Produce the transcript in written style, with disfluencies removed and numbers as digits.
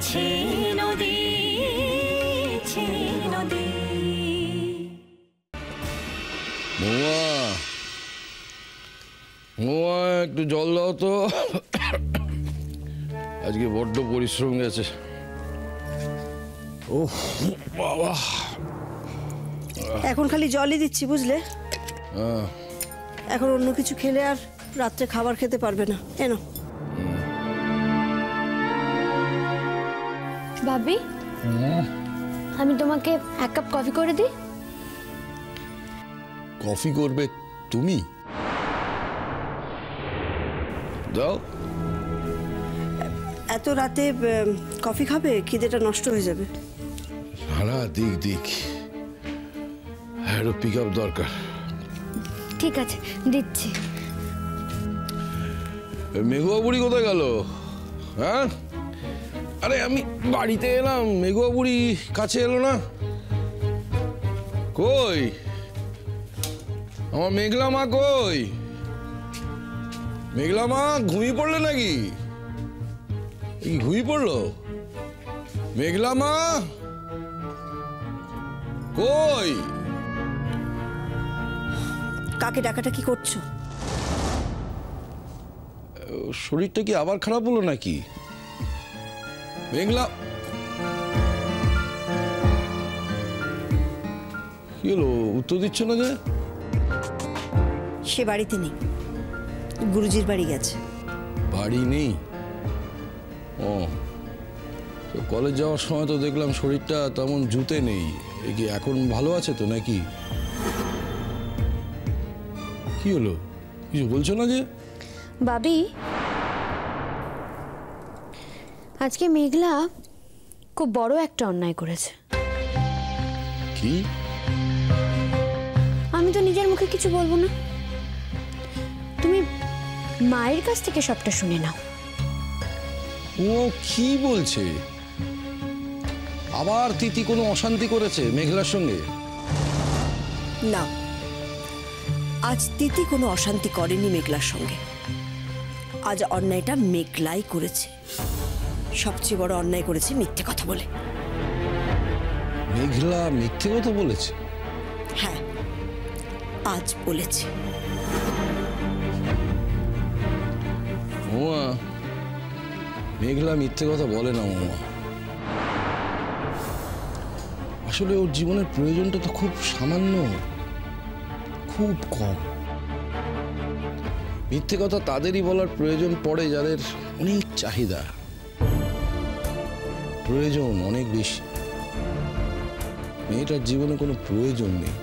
ছে নদী ছে নদী। মোয়া একটু জল দাও তো, আজকে বড্ড পরিশ্রম গেছে। ও বাবা, এখন খালি জলই দিচ্ছি বুঝলে, এখন অন্য কিছু খেলে আর রাত্রে খাবার খেতে পারবে না। এনো ভাবি, আমি তোমাকে এক কাপ কফি করে দিই। কফি করবে তুমি? দাও। এত রাতে কফি খাবে? খিদেটা নষ্ট হয়ে যাবে। সারা দিক একটু পিক আপ দরকার। ঠিক আছে, দিচ্ছি। মেঘুয়া বুড়ি কোথায় গেল? হ্যাঁ, আরে আমি বাড়িতে এলাম, মেঘুয়া বুড়ি কাছে এলো না। কই আমার মেঘলা মা? কই মেঘলা মা? ঘুমিয়ে পড়লে নাকি? ঘুমিয়ে পড়লো? মেঘলা মা কই? কাকে ডাকাটা কি করছো? শরীরটা কি আবার খারাপ হলো নাকি? মেঘলা কি হলো, উত্তর দিচ্ছ না যে? সে বাড়িতে নেই, গুরুজির বাড়ি গেছে। বাড়ি নেই? ও, তো কলেজ যাওয়ার সময় তো দেখলাম শরীরটা তেমন জুতে নেই। কি এখন ভালো আছে তো নাকি? কি হলো, কিছু বলছো না যে? ভাবি, আজকে মেঘলা খুব বড় একটা অন্যায় করেছে। কি? আমি তো নিজের মুখে কিছু বলবো না, তুমি মায়ের কাছ থেকে সবটা শুনে নাও। ও কি বলছে? আবার তিথি কোনো অশান্তি করেছে মেঘলার সঙ্গে? না, আজ তিথি কোনো অশান্তি করেনি মেঘলার সঙ্গে। আজ অন্যায়টা মেঘলাই করেছে। সবচেয়ে বড় অন্যায় করেছে মিথ্যে কথা বলে। মেঘলা মিথ্যে কথা বলেছে? হ্যাঁ, আজ বলেছে। মামা, মেঘলা মিথ্যে কথা বলে না মামা। আসলে ওর জীবনের প্রয়োজনটা তো খুব সামান্য, খুব কম। মিথ্যে কথা তাদেরই বলার প্রয়োজন পড়ে যাদের অনেক চাহিদা, প্রয়োজন অনেক বেশি। মেয়েটার জীবনে কোনো প্রয়োজন নেই।